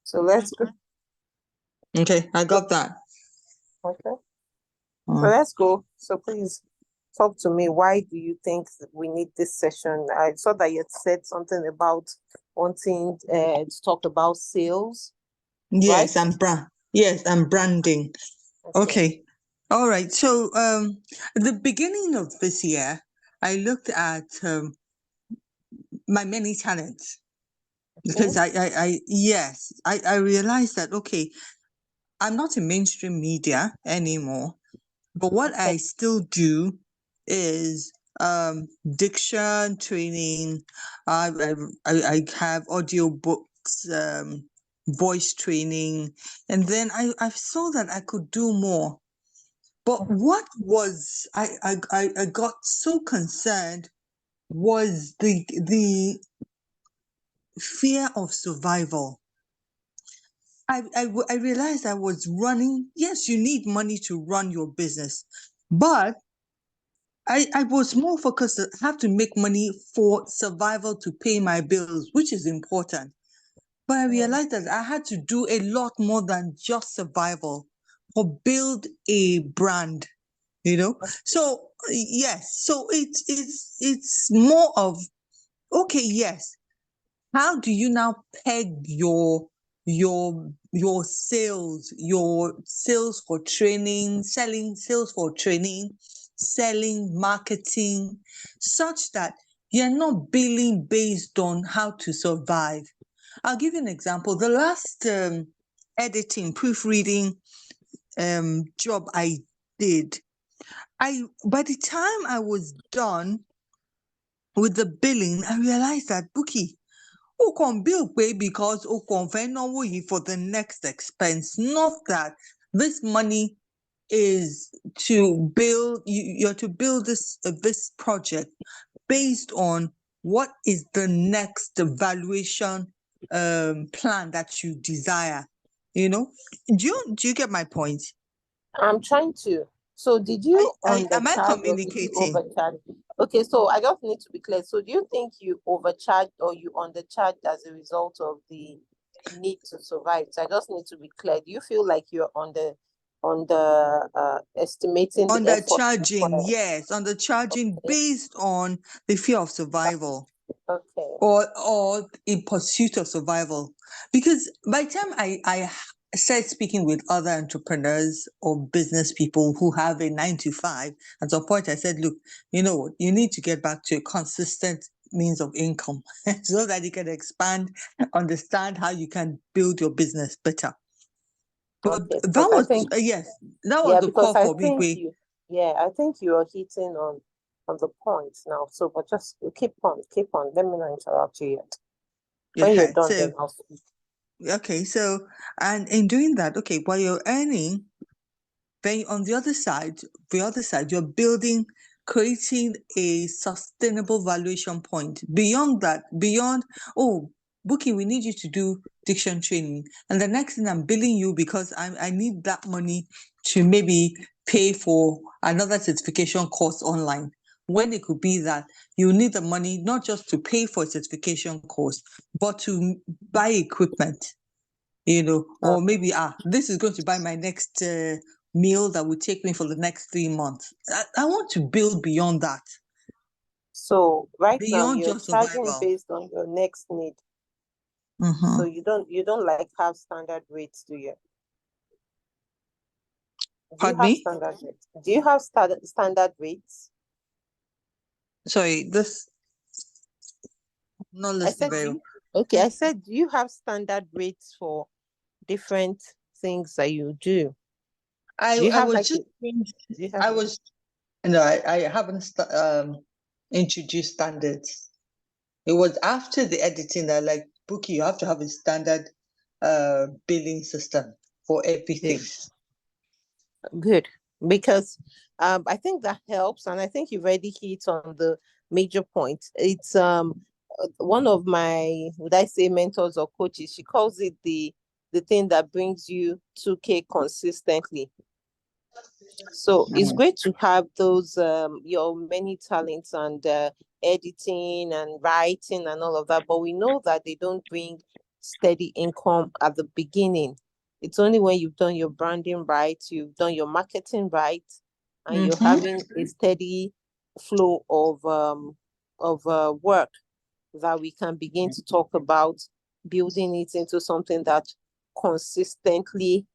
So let's go. Okay, I got that. Okay. So let's go. So please talk to me. Why do you think we need this session? I saw that you had said something about wanting to talk about sales. Yes, Right? I'm branding. Okay. All right. So at the beginning of this year, I looked at my many talents because I realized that okay, I'm not in mainstream media anymore, but what I still do is diction training. I have audio books, voice training, and then I saw that I could do more. But what was I got so concerned was the fear of survival. I realized I was running. Yes, you need money to run your business, but I was more focused that I have to make money for survival to pay my bills, which is important. But I realized that I had to do a lot more than just survival or build a brand, you know? So yes, so it's more of okay, yes. How do you now peg your sales for training, selling sales for training, selling, marketing, such that you're not billing based on how to survive? I'll give you an example. The last editing, proofreading job I did, by the time I was done with the billing, I realized that Bookie, o kàn bill pé because o kàn fẹ́ náwó yìí for the next expense, not that this money is to build, you're to build this project based on what is the next valuation plan that you desire. You know, do you get my point? I'm trying to. So did you Am I undercharge or did you communicating? overcharge? Okay, so I just need to be clear. So do you think you overcharged or you undercharged as a result of the need to survive? So I just need to be clear. Do you feel like you're on the estimating the effort? Undercharging, yes, undercharging based on the fear of survival. Okay. Or in pursuit of survival. Because by the time I started speaking with other entrepreneurs or business people who have a 9 to 5, at some point I said, look, you know what, you need to get back to a consistent means of income so that you can expand, understand how you can build your business better. But Okay, that because I was think yes, that was the because call I for think me. you I think you are hitting on the points now. So but just keep on. Let me not interrupt you yet. When you're done, then I'll speak. Okay, so and in doing that, okay, while you're earning, then on the other side, you're building, creating a sustainable valuation point. Beyond that, oh, Bookie, we need you to do diction training. And the next thing I'm billing you because I need that money to maybe pay for another certification course online. When it could be that you need the money not just to pay for a certification course, but to buy equipment, you know, or maybe this is going to buy my next meal that will take me for the next 3 months. I want to build beyond that. So right now Beyond you're just charging survival. based on your next need. So you don't like have standard rates, do you? Do you Pardon have me? standard rates? Do you have standard rates? Sorry, this not I listening said, very well. okay, I said, do you have standard rates for different things that you do? Do you I have was like just do you have I was no, I haven't introduced standards. It was after the editing that like Bookie, you have to have a standard billing system for everything. Good. Because I think that helps, and I think you've already hit on the major point. It's one of my, would I say, mentors or coaches, she calls it the thing that brings you 2K consistently. So it's great to have those your many talents and editing and writing and all of that, but we know that they don't bring steady income at the beginning. It's only when you've done your branding right, you've done your marketing right, and you're having a steady flow of work that we can begin to talk about building it into something that consistently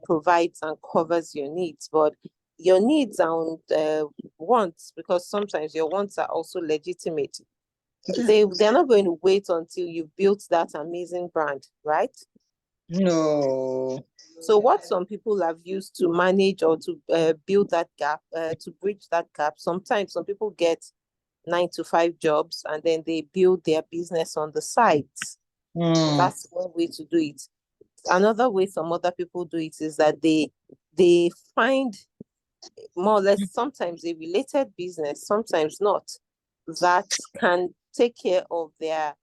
provides and covers your needs. But your needs and wants, because sometimes your wants are also legitimate. They're not going to wait until you've built that amazing brand, right? No. So what some people have used to manage or to build that gap, to bridge that gap, sometimes some people get 9 to 5 jobs and then they build their business on the side. That's one way to do it. Another way some other people do it is that they find more or less sometimes a related business, sometimes not, that can take care of their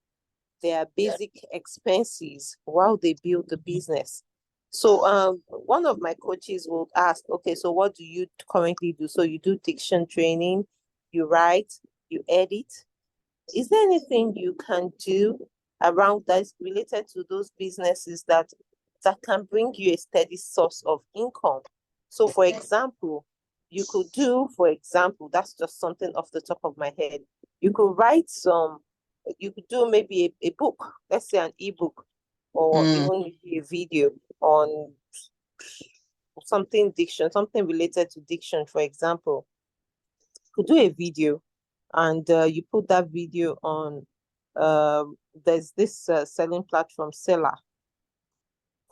basic expenses while they build the business. So one of my coaches will ask, okay, so what do you currently do? So you do diction training, you write, you edit. Is there anything you can do around that related to those businesses that can bring you a steady source of income? So for example, you could do, that's just something off the top of my head. You could you could do maybe a book, let's say an ebook, or even maybe a video on something related to diction, for example. You could do a video and you put that video on, there's this selling platform, Seller,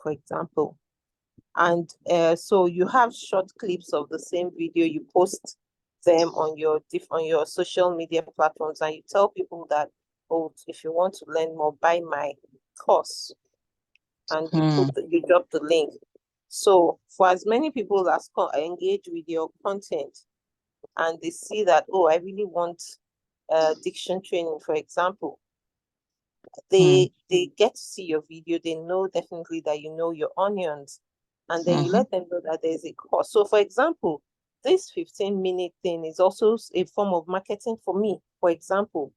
for example. And so you have short clips of the same video, you post them on your social media platforms, and you tell people that, oh, if you want to learn more, buy my course, and you drop the link. So for as many people as engage with your content and they see that, oh, I really want diction training, for example, they get to see your video, they know definitely that you know your onions, and then you let them know that there's a course. So for example, this 15-minute thing is also a form of marketing for me, for example.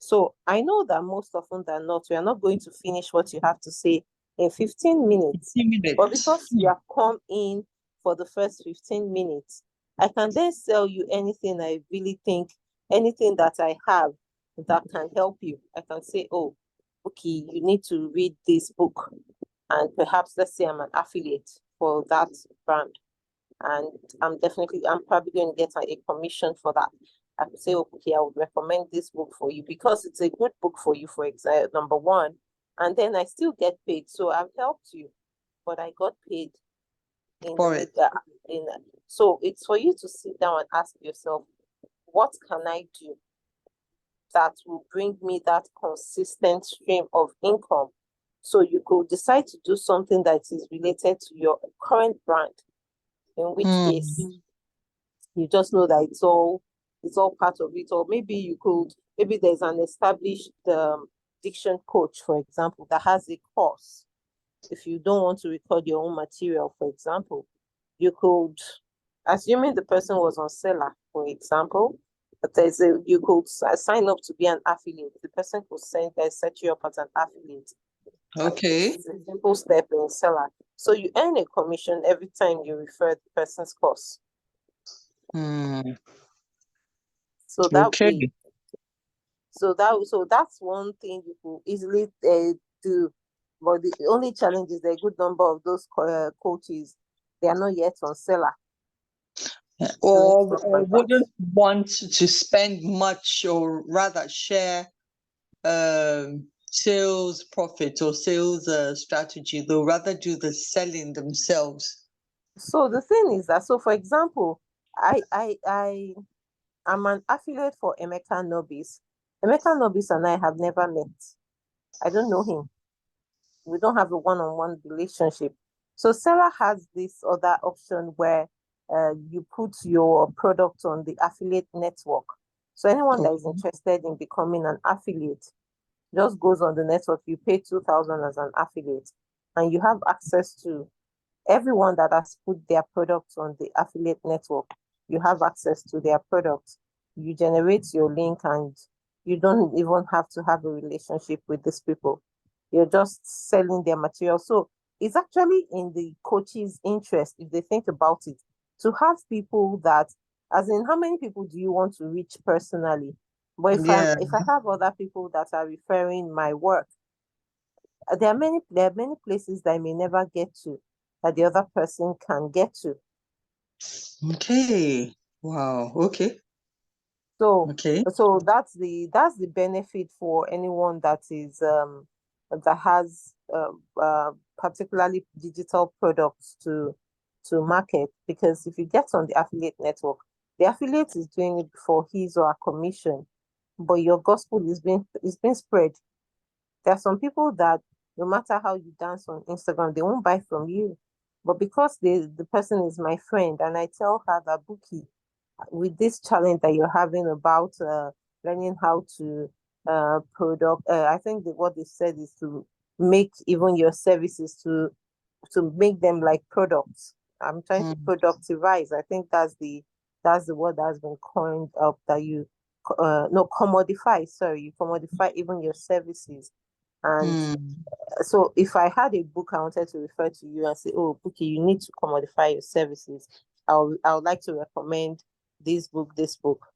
So I know that most often than not, we are not going to finish what you have to say in 15 minutes. 15 minutes. But because you have come in for the first 15 minutes, I can then sell you anything I really think, anything that I have that can help you. I can say, oh, okay, you need to read this book. And perhaps, let's say I'm an affiliate for that brand. And I'm probably going to get a commission for that. I could say, okay, I would recommend this book for you because it's a good book for you, for example, number one. And then I still get paid. So I've helped you, but I got paid For it. So it's for you to sit down and ask yourself, what can I do that will bring me that consistent stream of income? So you could decide to do something that is related to your current brand, in which case you just know that it's all part of it. Or maybe there's an established diction coach, for example, that has a course. If you don't want to record your own material, for example, you could, assuming the person was on Seller, for example, you could sign up to be an affiliate. The person could set you up as an affiliate. Okay. It's a simple step in Seller. So you earn a commission every time you refer the person's course. So that way, so that's one thing you could easily do. But the only challenge is a good number of those coaches, they are not yet on Seller. Or wouldn't want to spend much, or rather share sales profit or sales strategy. They'll rather do the selling themselves. So the thing is that, so for example, I am an affiliate for Emeka Nobis. Emeka Nobis and I have never met. I don't know him. We don't have a one-on-one relationship. So Seller has this other option where you put your product on the affiliate network. So anyone that is interested in becoming an affiliate just goes on the network. You pay 2,000 as an affiliate, and you have access to everyone that has put their products on the affiliate network. You have access to their products. You generate your link, and you don't even have to have a relationship with these people. You're just selling their material. So it's actually in the coach's interest, if they think about it, to have people that, as in, how many people do you want to reach personally? But Yeah. if I have other people that are referring my work, there are many places that I may never get to, that the other person can get to. Okay. Wow. Okay. So Okay. that's the benefit for anyone that has particularly digital products to market, because if you get on the affiliate network, the affiliate is doing it for his or her commission, but your gospel is being spread. There are some people that no matter how you dance on Instagram, they won't buy from you. But because the person is my friend and I tell her that, Buki, with this challenge that you're having about learning how to product, I think that what they said is to make even your services to make them like products. I'm trying to Mm, productivize. I think that's the word that has been coined up, that you no, commodify. Sorry, you commodify even your services. And mm. so if I had a book I wanted to refer to you and say, oh, Bookie, you need to commodify your services, I would like to recommend this book.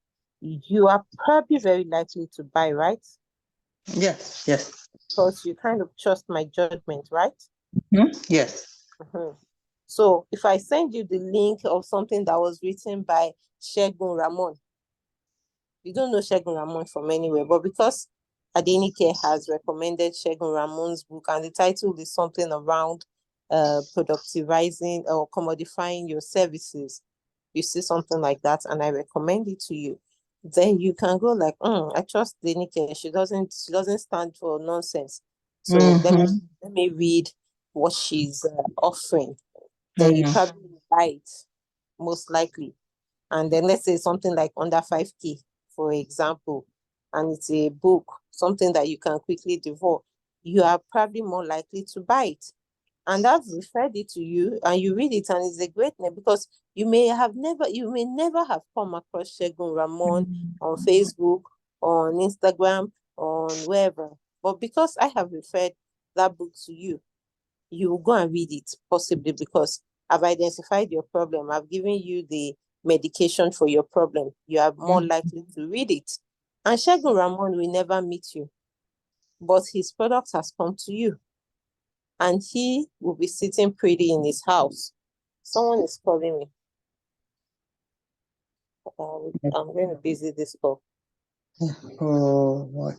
You are probably very likely to buy, right? Yes. Yes. Because you kind of trust my judgment, right? Yes. Mhm. So if I send you the link of something that was written by Shegun Ramon, you don't know Shegun Ramon from anywhere, but because Adenike has recommended Shegun Ramon's book and the title is something around productivizing or commodifying your services, you see something like that and I recommend it to you, then you can go like, I trust Adenike. She doesn't stand for nonsense. So Mm-hmm. let me read what she's offering. Then you Mm, probably buy it, most likely. And then let's say something like under 5K, for example, and it's a book, something that you can quickly devour, you are probably more likely to buy it. And I've referred it to you and you read it and it's a great name, because you may never have come across Shegun Ramon mm, on Facebook, on Instagram, on wherever. But because I have referred that book to you, you will go and read it, possibly because I've identified your problem. I've given you the medication for your problem. You are more mm. likely to read it. And Shegun Ramon will never meet you, but his product has come to you and he will be sitting pretty in his house. Someone is calling me. I'm going to busy this call. Oh, what?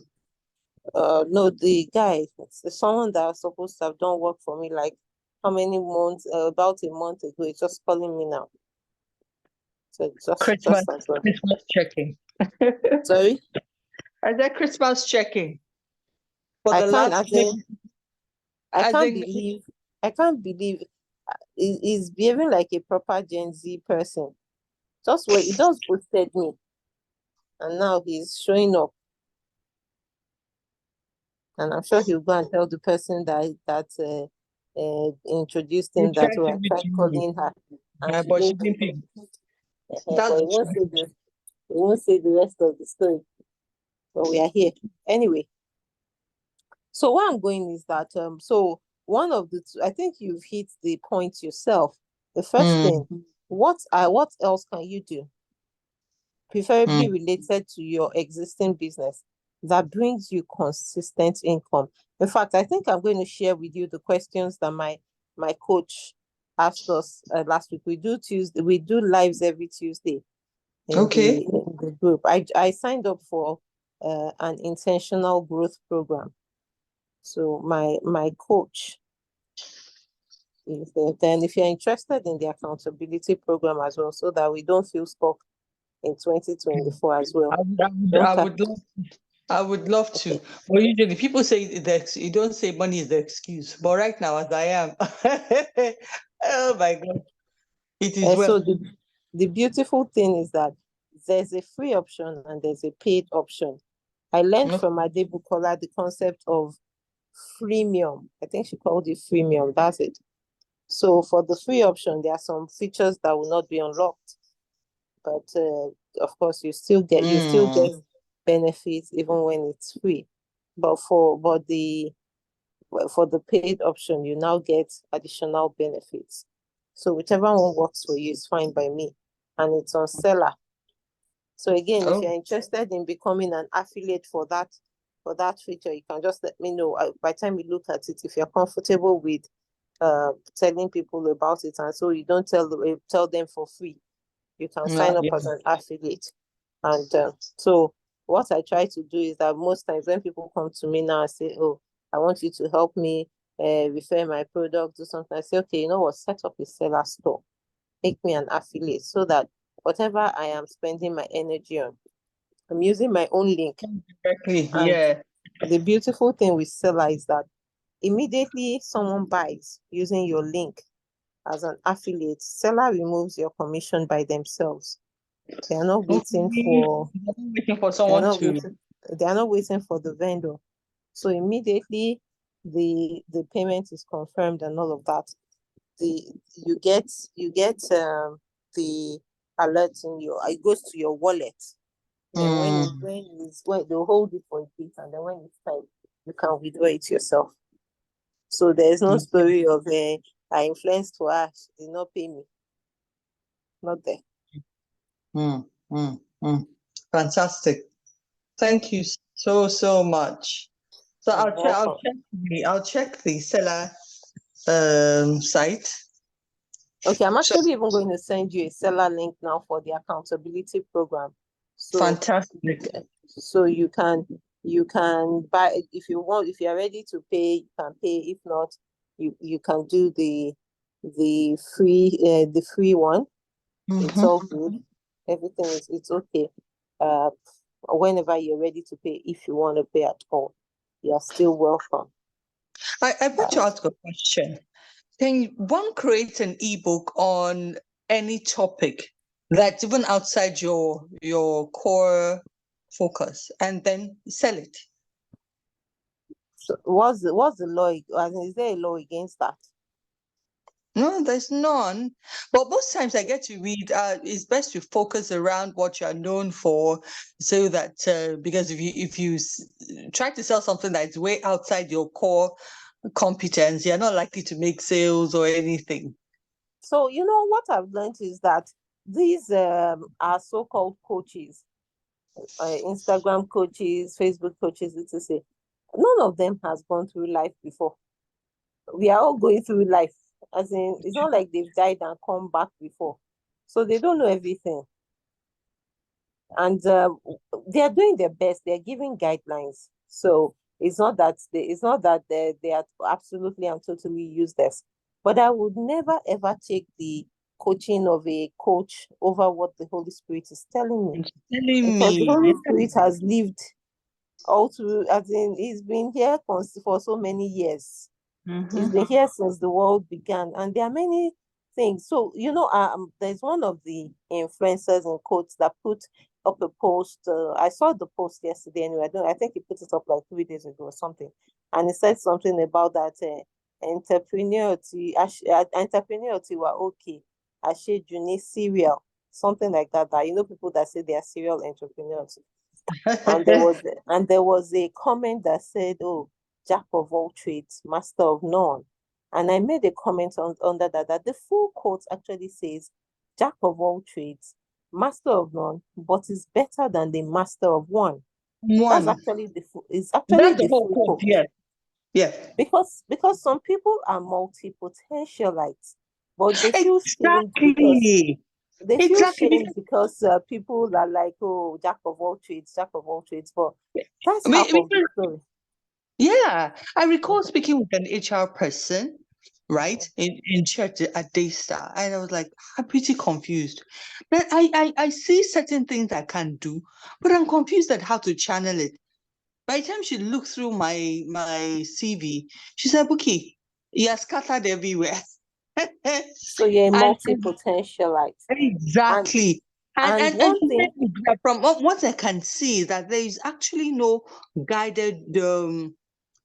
No, the guy, it's someone that was supposed to have done work for me like how many months, about a month ago. It's just calling me now. So Christmas, just as well. Christmas checking. Sorry, Are there Christmas checking for I the can't. last As in, I as can't in believe. I can't believe he's behaving like a proper Gen Z person. Just wait, he just boosted me, and now he's showing up, and I'm sure he'll go and tell the person that introduced him that, oh, I interested with tried you, calling her and she but she didn't didn't pick. pick. But That's he won't say the rest of the story. But we are here anyway. So where I'm going is that so one of the two, I think you've hit the point yourself. The first thing, mm, what else can you do, preferably mm. related to your existing business, that brings you consistent income? In fact, I think I'm going to share with you the questions that my coach asked us last week. We do lives every Tuesday in Okay. the group. I signed up for an intentional growth program. So my coach is there. Then if you're interested in the accountability program as well, so that we don't feel stuck in 2024 as well. Don't I cap- would love, I would love to. okay. But usually people say that you don't say money is the excuse. But right now, as I am, oh my God, it is And well. so the beautiful thing is that there's a free option and there's a paid option. I learned Okay. from Ade Bukola the concept of freemium. I think she called it freemium. That's it. So for the free option, there are some features that will not be unlocked, but of course you still get Mm, benefits even when it's free. But the for the paid option, you now get additional benefits. So whichever one works for you is fine by me. And it's on Seller. So again, if Oh, you're interested in becoming an affiliate for that feature, you can just let me know. By the time you look at it, if you're comfortable with telling people about it, and so you don't tell them for free, you can sign up yeah. as an affiliate. And so what I try to do is that most times when people come to me now and say, oh, I want you to help me refer my product, do something, I say, okay, you know what, set up a seller store, make me an affiliate, so that whatever I am spending my energy on, I'm using my own link. Exactly. And Yeah. the beautiful thing with seller is that immediately someone buys using your link as an affiliate, seller removes your commission by themselves. They are not waiting Okay. for I'm waiting for they are someone not to. waiting they are not waiting for the vendor. So immediately the payment is confirmed and all of that. The you get the alert in your, it goes to your wallet. Then when they'll hold it for a bit, and then when it's time, you can withdraw it yourself. So there's no story of I influenced to ask, did not pay me. Not there. Mm, mm, mm. Fantastic. Thank you so much. So You're I'll check. welcome. I'll check the seller site. Okay, I'm So actually even going to send you a seller link now for the accountability program. So you fantastic. can, you can buy it if you want. If you're ready to pay, you can pay. If not, you can do the free one. It's Mm-hmm. all good. Everything is it's okay. Uh, whenever you're ready to pay, if you want to pay at all, you're still welcome. I want to ask a question. Can one create an ebook on any topic that's even outside your core focus and then sell it? So what's the law? Is there a law against that? No, there's none. But most times I get to read, it's best to focus around what you're known for, so that because if you try to sell something that's way outside your core competence, you're not likely to make sales or anything. So what I've learned is that these are so-called coaches, Instagram coaches, Facebook coaches, etc. None of them has gone through life before. We are all going through life, as in it's not like they've died and come back before, so they don't know everything. And they are doing their best. They're giving guidelines. So it's not that they are absolutely and totally useless. But I would never ever take the coaching of a coach over what the Holy Spirit is telling me, It's telling because the me. Holy Spirit has lived all through, as in he's been here for so many years. He's Mhm. been here since the world began, and there are many things. So, there's one of the influencers in quotes that put up a post. I saw the post yesterday anyway. I think he put it up like 3 days ago or something, and he said something about that entrepreneurity were okay. Ashe Juni serial, something like that. That people that say they are serial entrepreneurs, and there was a comment that said, "Oh, jack of all trades, master of none." And I made a comment under that the full quote actually says, "Jack of all trades, master of none, but is better than the master of one." That's One. actually the full, is actually That's the the whole full quote. quote. Yes. Yeah. Because some people are multi-potentialites, but Exactly. they feel Exactly. shame because people are like, oh, jack of all trades, but that's half of the Because story. yeah, I recall speaking with an HR person, right, in church at Daystar, and I was like, I'm pretty confused. But I see certain things I can do, but I'm confused at how to channel it. By the time she looked through my CV, she said, Buki, you're scattered everywhere. So you're a And multi-potentialite. And exactly. And one she said thing, that from what I can see, that there is actually no guided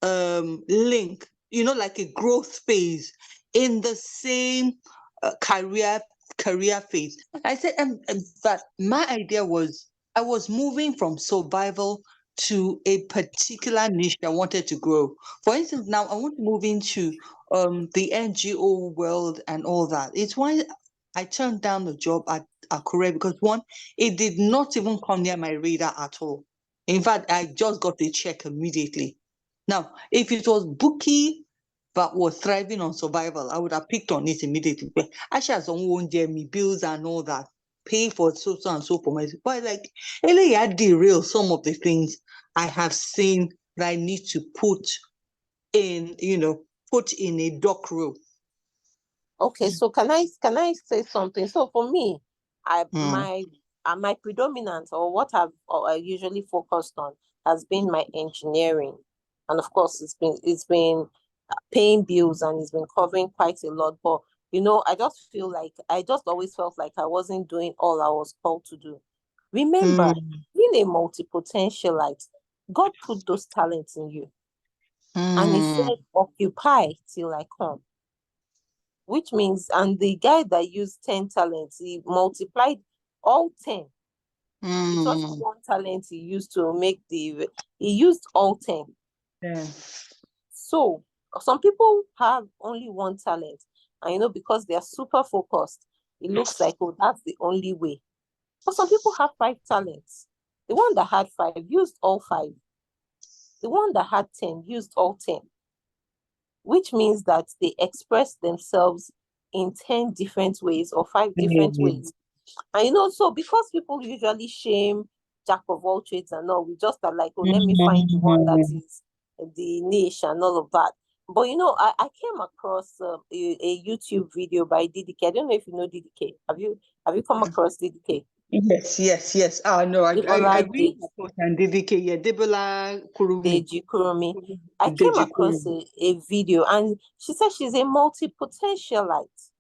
link, like a growth phase in the same career phase. I said, but my idea was I was moving from survival to a particular niche I wanted to grow. For instance, now I want to move into the NGO world and all that. It's why I turned down the job at Akure, because one, it did not even come near my radar at all. In fact, I just got a check immediately. Now, if it was Bookie but was thriving on survival, I would have picked on it immediately. But actually, as someone won't me bills and all that, pay for so and so for myself. But like, really, I derail some of the things I have seen that I need to put in, put in a dock row. Okay, so can I say something? So for me, I Mm. my predominant, or what I usually focused on, has been my engineering, and of course it's been paying bills, and it's been covering quite a lot. But I just always felt like I wasn't doing all I was called to do. Remember, Mm. being a multi-potentialite, God put those talents in you, and He Mm. said, "Occupy till I come." Which means, and the guy that used 10 talents, he multiplied all 10. It wasn't Mm. one talent he used to make he used all 10. Yeah. So some people have only one talent, and because they are super focused, it looks like, oh, that's the only way. But some people have 5 talents. The one that had 5 used all 5. The one that had 10 used all 10, which means that they express themselves in 10 different ways or 5 different Mm. ways. And so because people usually shame jack of all trades and all, we just are like, oh, let me find the one that Mm. is the niche and all of that. But I came across a YouTube video by DDK. I don't know if you know DDK. Have you come across DDK? Yes, yes, yes. No, I Debola agree. Of course, and DDK, yeah, Debola Kurumi. Deji Kuromi. I came Deji across Kurumi. a video, and she said she's a multi-potentialite.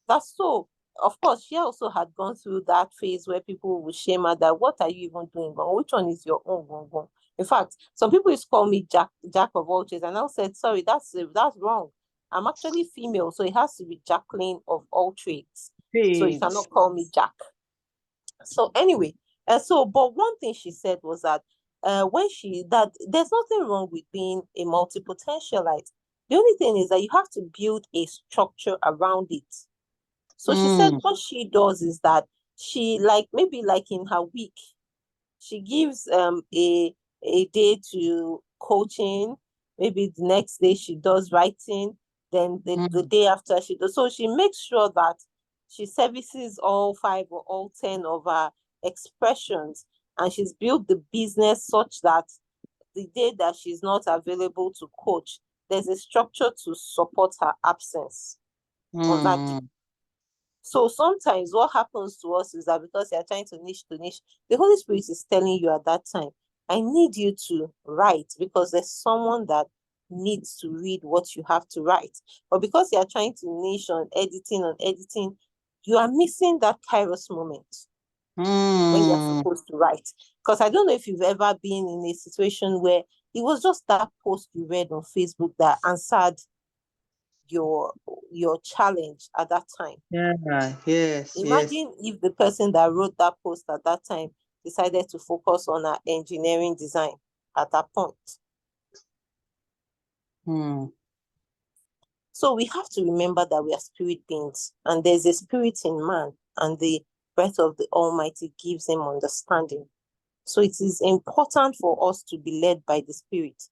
That's so. Of course, she also had gone through that phase where people would shame her that, what are you even doing wrong? Which one is your own wrong? In fact, some people used to call me Jack of all trades, and I said, sorry, that's wrong. I'm actually female, so it has to be Jacqueline of all trades. So you Trades. cannot call me Jack. So anyway, but one thing she said was that that there's nothing wrong with being a multi-potentialite. The only thing is that you have to build a structure around it. So she said Mm. what she does is that she, like, maybe like in her week, she gives a day to coaching, maybe the next day she does writing, then the Mm. day after she does. So she makes sure that she services all 5 or all 10 of her expressions, and she's built the business such that the day that she's not available to coach, there's a structure to support her absence on that day. Mm. So sometimes what happens to us is that because you're trying to niche, the Holy Spirit is telling you at that time, I need you to write, because there's someone that needs to read what you have to write. But because you're trying to niche on editing, you are missing that Kairos moment when you're Mm. supposed to write. Because I don't know if you've ever been in a situation where it was just that post you read on Facebook that answered your challenge at that time. Yeah, yes, yes. Imagine if the person that wrote that post at that time decided to focus on her engineering design at that point. Mm. So we have to remember that we are spirit beings, and there's a spirit in man, and the breath of the Almighty gives him understanding. So it is important for us to be led by the Spirit.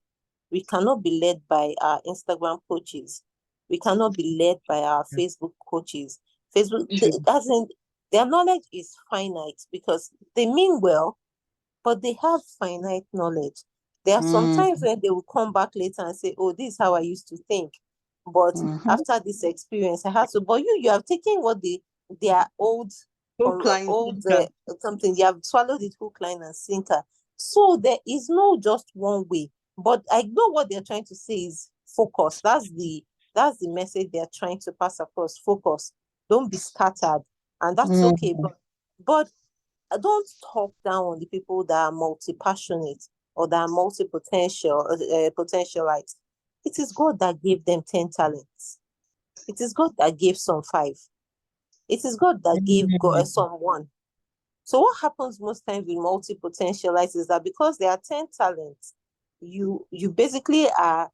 We cannot be led by our Instagram coaches. We cannot be led by our Facebook coaches. True. As in, their knowledge is finite because they mean well, but they have finite knowledge. There are some Mm. times when they will come back later and say, oh, this is how I used to think. But Mm-hmm. after this experience, I had to. But you have taken what their old, Hook, line, old sinker. something. You have swallowed it hook, line, and sinker. So there is no just one way. But I know what they're trying to say is focus. That's the message they're trying to pass across. Focus. Don't be scattered, and that's okay. Mm. But don't talk down on the people that are multi-passionate or that are multi-potential, potentialites. It is God that gave them 10 talents. It is God that gave some 5. It is God that gave Mm. some 1. So what happens most times with multi-potentialites is that because there are 10 talents, you basically are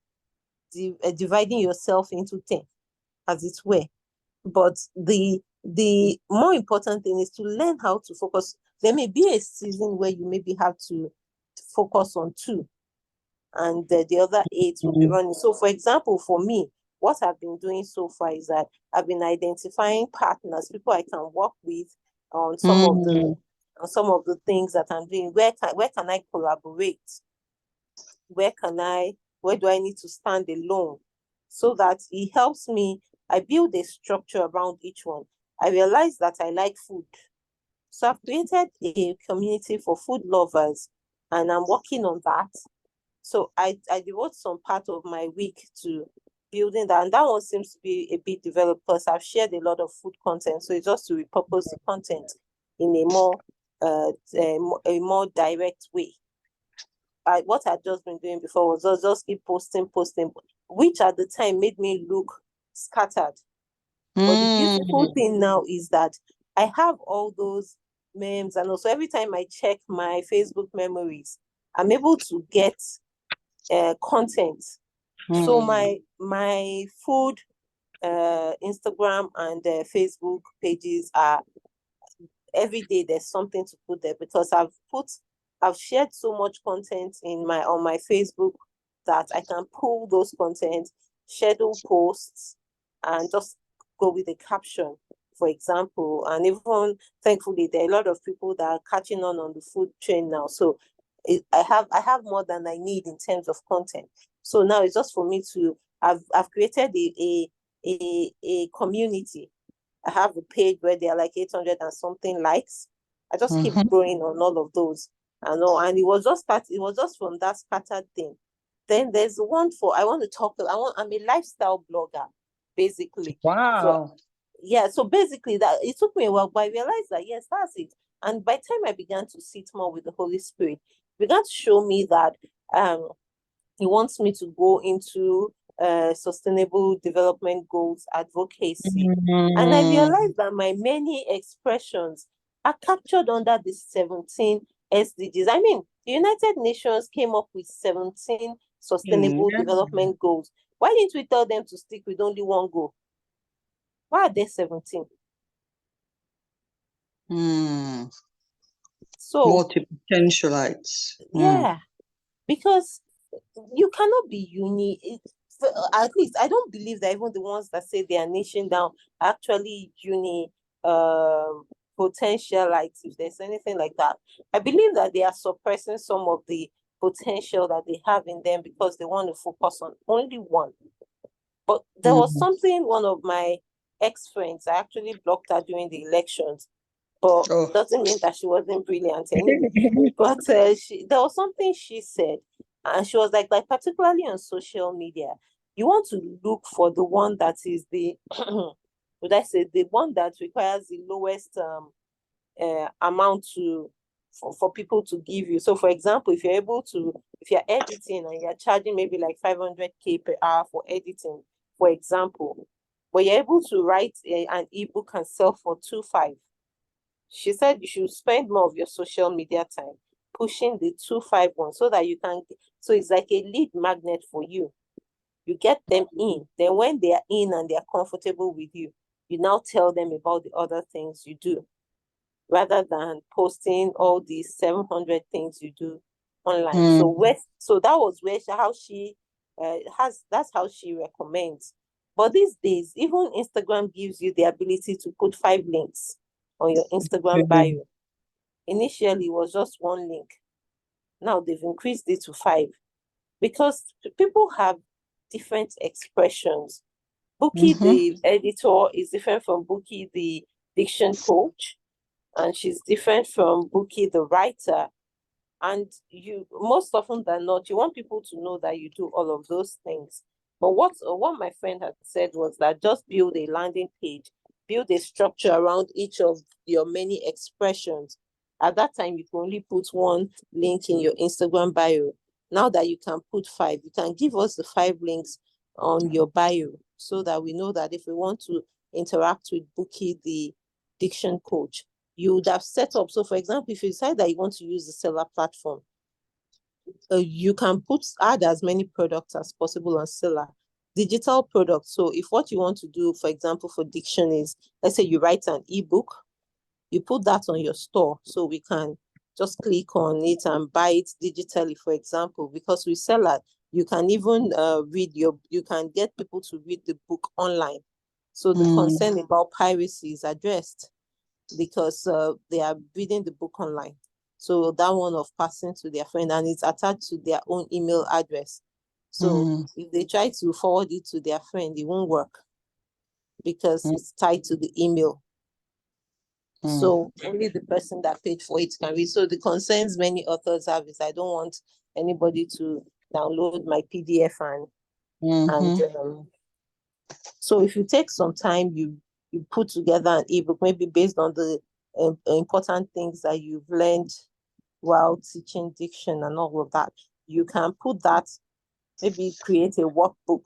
dividing yourself into 10, as it were. But the more important thing is to learn how to focus. There may be a season where you maybe have to focus on 2, and the other 8 will be running. So, for example, for me, what I've been doing so far is that I've been identifying partners, people I can work with on some of the things that I'm doing. Where can I collaborate? Where do I need to stand alone? So that it helps me. I build a structure around each one. I realize that I like food. So I've created a community for food lovers, and I'm working on that. So I devote some part of my week to building that. And that one seems to be a bit developed because I've shared a lot of food content. So it's just to repurpose the content in a more direct way. What I'd just been doing before was just keep posting, which at the time made me look scattered. But the beautiful thing now is that I have all those memes, and also every time I check my Facebook memories, I'm able to get content. So my food Instagram and Facebook pages are every day there's something to put there, because I've shared so much content on my Facebook that I can pull those content, schedule posts, and just go with a caption, for example. And even thankfully there are a lot of people that are catching on the food train now. So I have more than I need in terms of content. So now it's just for me to I've created a community. I have a page where there are like 800 and something likes. I just keep growing on all of those. And it was just from that scattered thing. Then there's one for I'm a lifestyle blogger, basically. Wow. So yeah, so basically that it took me a while, but I realized that yes, that's it. And by the time I began to sit more with the Holy Spirit, it began to show me that he wants me to go into sustainable development goals advocacy. And I realized that my many expressions are captured under the 17 SDGs. I mean, the United Nations came up with 17 sustainable development goals. Why didn't we tell them to stick with only one goal? Why are there 17? So multi-potentialites. yeah, because you cannot be unique. At least I don't believe that even the ones that say they are nation down are actually potentialites, if there's anything like that. I believe that they are suppressing some of the potential that they have in them because they want to focus on only one. But there was something, one of my ex-friends, I actually blocked her during the elections, but doesn't mean that she wasn't brilliant anyway. But there was something she said, and she was like particularly on social media, you want to look for the one that is the would I say the one that requires the lowest amount for people to give you. So for example, if you're editing and you're charging maybe like 500K per hour for editing, for example, but you're able to write an ebook and sell for 2.5. She said you should spend more of your social media time pushing the 2.5 so that you can. So it's like a lead magnet for you. You get them in. Then when they are in and they are comfortable with you, you now tell them about the other things you do, rather than posting all these 700 things you do online. So that was that's how she recommends. But these days, even Instagram gives you the ability to put 5 links on your Instagram bio. Initially, it was just 1 link. Now they've increased it to 5 because people have different expressions. Buki, the editor, is different from Buki, the diction coach, and she's different from Buki, the writer. And you, most often than not, you want people to know that you do all of those things. But what my friend had said was that just build a landing page, build a structure around each of your many expressions. At that time, you can only put 1 link in your Instagram bio. Now that you can put 5, you can give us the 5 links on your bio so that we know that if we want to interact with Buki, the diction coach, you would have set up. So for example, if you decide that you want to use the seller platform, you can add as many products as possible on seller. Digital products. So if what you want to do, for example, for diction is, let's say you write an ebook, you put that on your store, so we can just click on it and buy it digitally, for example. Because with seller, you can even you can get people to read the book online. So the concern about piracy is addressed, because they are reading the book online. So that one of passing to their friend, and it's attached to their own email address. So if they try to forward it to their friend, it won't work, because it's tied to the email. So only the person that paid for it can read. So the concerns many authors have is, I don't want anybody to download my PDF and so if you take some time, you put together an ebook, maybe based on the important things that you've learned while teaching diction and all of that. You can put that, maybe create a workbook.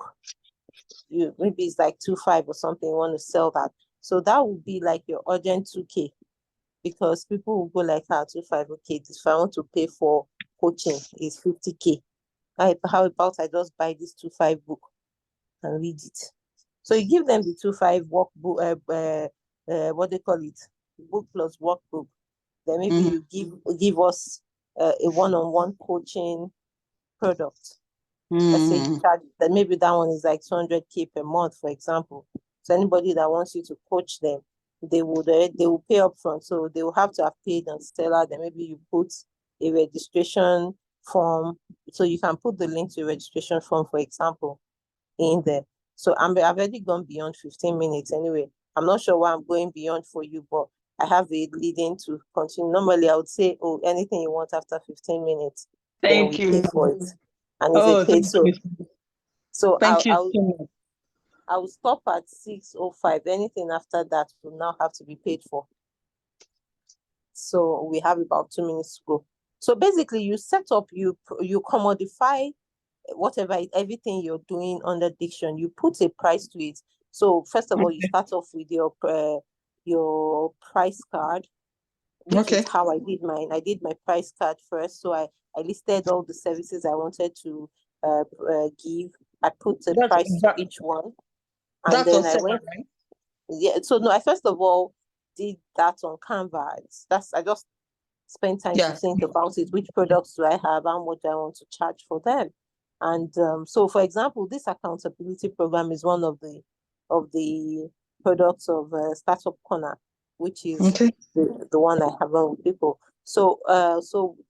Maybe it's like 2.5 or something, you want to sell that. So that would be like your urgent 2K, because people will go like, 2.5, okay, if I want to pay for coaching is 50K. How about I just buy this 2.5 book and read it? So you give them the 2.5 workbook, what they call it, book plus workbook. Then maybe you give us a one-on-one coaching product. Let's say you charge, then maybe that one is like 200K per month, for example. So anybody that wants you to coach them, they will pay upfront. So they will have to have paid on Stellar. Then maybe you put a registration form. So you can put the link to a registration form, for example, in there. So I've already gone beyond 15 minutes anyway. I'm not sure why I'm going beyond for you, but I have a leading to continue. Normally, I would say, oh, anything you want after 15 minutes, then we pay for it. And it's a paid. So I will stop at 6:05. Anything after that will now have to be paid for. So we have about 2 minutes to go. So basically, you set up, you commodify whatever, everything you're doing under diction. You put a price to it. So first of all, you start off with your price card, which is how I did mine. I did my price card first. So I listed all the services I wanted to give. I put a price to each one. And then I went, right? Yeah. So no, I first of all did that on Canva. I just spent time to think about it. Which products do I have? How much do I want to charge for them? And so, for example, this accountability program is one of the products of Startup Corner, which is the one I have on with people. So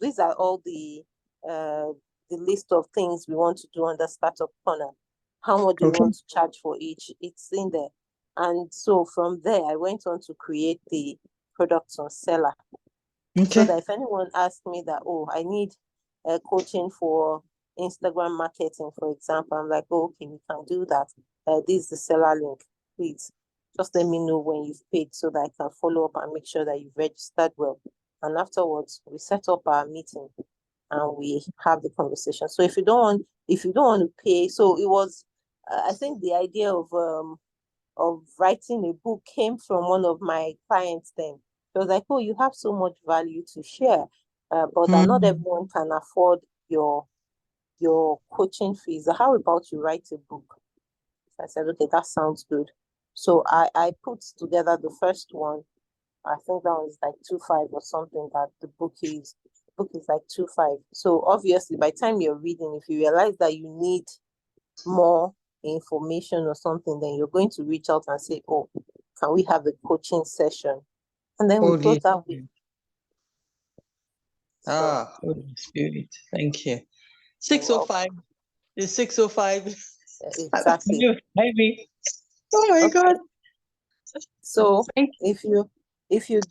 these are all the list of things we want to do under Startup Corner. How much do you want to charge for each? It's in there. And so from there, I went on to create the products on Seller. So that if anyone asks me that, oh, I need coaching for Instagram marketing, for example, I'm like, oh, okay, we can do that. This is the seller link. Please just let me know when you've paid so that I can follow up and make sure that you've registered well. And afterwards, we set up our meeting and we have the conversation. So if you don't want to pay, so it was, I think the idea of writing a book came from one of my clients then. She was like, oh, you have so much value to share, but that not everyone can afford your coaching fees. How about you write a book? I said, okay, that sounds good. So I put together the first one. I think that was like 2.5 or something, that the book is like 2.5. So obviously by the time you're reading, if you realize that you need more information or something, then you're going to reach out and say, oh, can we have a coaching session? And then we go that way. Holy Spirit, thank you. 6:05 is 6:05. Exactly. Oh my God. So if you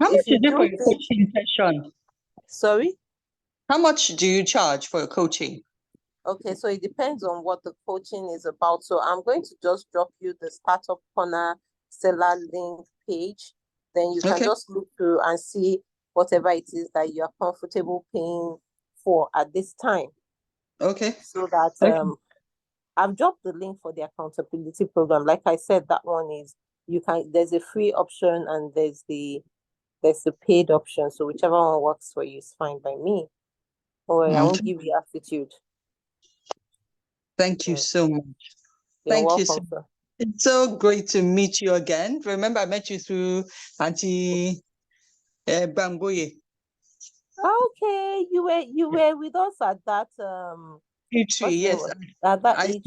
How much is it for do a coaching session? Sorry? How much do you charge for a coaching? Okay, so it depends on what the coaching is about. So I'm going to just drop you the Startup Corner seller link page. Then you can just look through and see whatever it is that you're comfortable paying for at this time. Okay. So that I've dropped the link for the accountability program. Like I said, that one is, there's a free option and there's the there's a paid option. So whichever one works for you is fine by me. Or I won't give you attitude. Thank you so much. You're Thank you welcome, so sir. It's so great to meet you again. Remember, I met you through Auntie Bamboye. Okay, you were with us at that what's E3, the yes. at that I see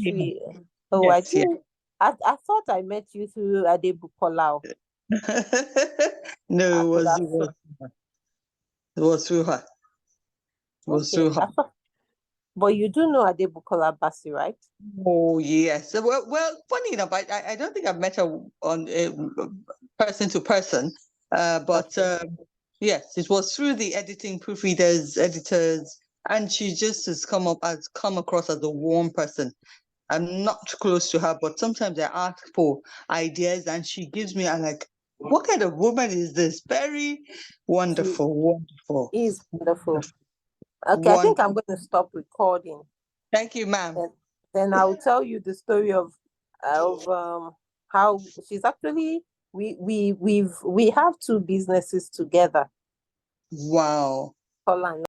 her. E3. Oh, I Yes, yes. think I thought I met you through Bukola. No, I could have it was through her. It was okay. through her. But you do know Bukola Basi, right? Oh, yes. Well, funny enough, I don't think I've met her on person to person. But Okay. yes, it was through the editing proofreaders, editors, and she just has come across as a warm person. I'm not close to her, but sometimes I ask for ideas and she gives me, I'm like, what kind of woman is this? Very She wonderful. is wonderful. Okay, I think I'm Wonderful. going to stop recording. Thank you, ma'am. Then I'll tell you the story of how she's actually we have two businesses together. Wow. Paula and